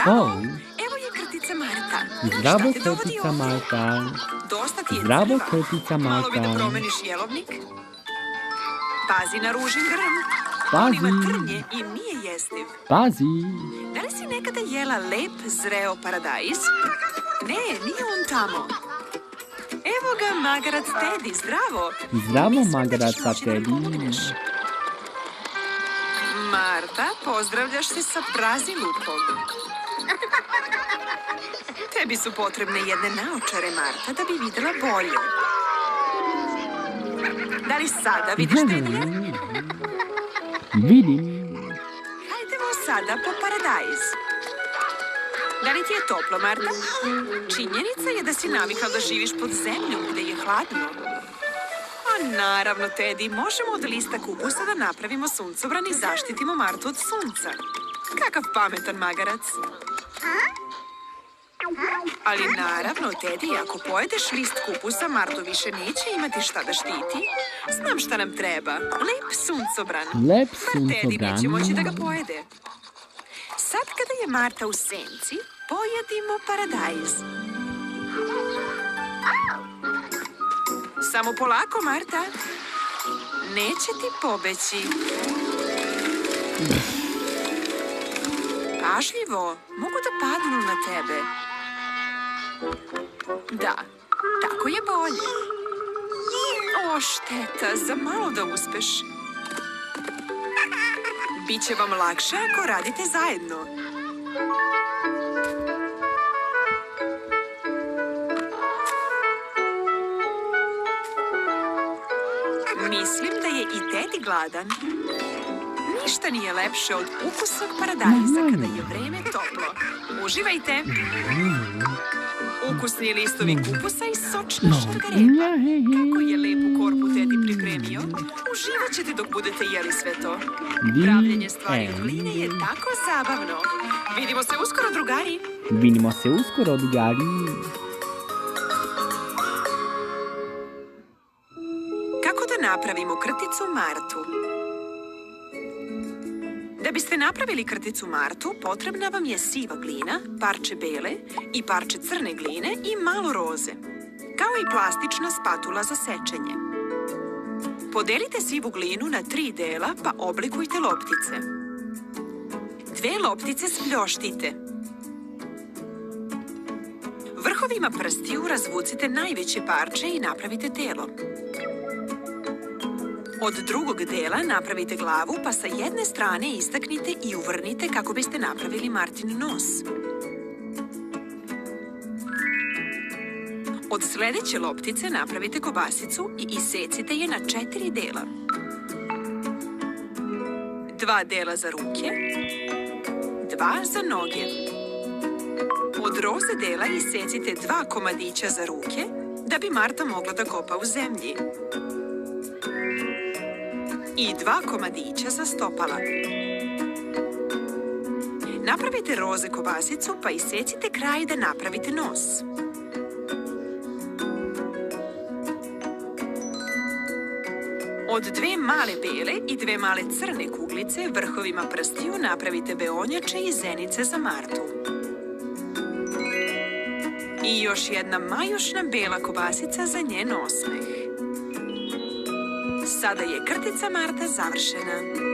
Zdravo, O, evo je krtica Marta. zdravo Šta te dovodi krtica ovdje? Marta. Dosta ti je Zdravo crva. krtica Malo bi da Marta. promeniš jelovnik. Pazi na ružin grm. Pazi. On ima trnje i nije jestiv. Pazi. Da li si nekada jela lep, zreo paradajz? Ne, nije on tamo. Evo ga, magarac Tedi, zdravo. Zdravo, Mislim da magarac ćeš moći da nam Tedi. pomogneš. Marta, pozdravljaš se sa prazilukom. Tebi su potrebne jedne naočare, Marta, da bi videla bolje. Da li sada vidiš Tedija? Vidim. Hajdemo sada po paradajz. Da li ti je toplo, Marta? Činjenica je da si navikla da živiš pod zemljom gde je hladno. A naravno, Tedi, možemo od lista kupusa da napravimo suncobran i zaštitimo Martu od sunca. Kakav pametan magarac. Ali naravno, Tedi, ako pojedeš list kupusa, Martu više neće imati šta da štiti. Znam šta nam treba. Lep suncobran. Lep Bar Tedi neće suncobran. moći da ga pojede. Sad kada je Marta u senci, pojedimo paradajz. Samo polako, Marta. Neće ti pobeći. Pažljivo, mogu da padnu na tebe. Da, tako je bolje. O, šteta, za malo da uspeš. Biće vam lakše ako radite zajedno. Mislim da je i Tedi gladan. Ništa nije lepše od ukusnog paradajza kada je vreme toplo. Uživajte! Ukusni listovi kupusa i sočna šargarepa. Kako je lepu korpu Tedi pripremio. Uživat ćete dok budete jeli sve to. Pravljenje stvari od gline je tako zabavno. Vidimo se uskoro, drugari. Vidimo se uskoro, drugari. Kako da napravimo krticu Martu? Da biste napravili krticu Martu, potrebna vam je siva glina, parče bele i parče crne gline i malo roze, kao i plastična spatula za sečenje. Podelite sivu glinu na 3 dela pa oblikujte loptice. 2 loptice spljoštite. Vrhovima prstiju razvucite najveće parče i napravite telo. Od drugog dela napravite glavu pa sa jedne strane istaknite i uvrnite kako biste napravili Martin nos. Od sledeće loptice napravite kobasicu i isecite je na 4 dela. 2 dela za ruke, 2 za noge. Od roze dela isecite 2 komadića za ruke da bi Marta mogla da kopa u zemlji. I 2 komadića za stopala. Napravite roze kobasicu pa isecite kraj da napravite nos. Od 2 male bele i 2 male crne kuglice vrhovima prstiju napravite beonjače i zenice za Martu. I još jedna majušna bela kobasica za njen osmeh. Sada je krtica Marta završena.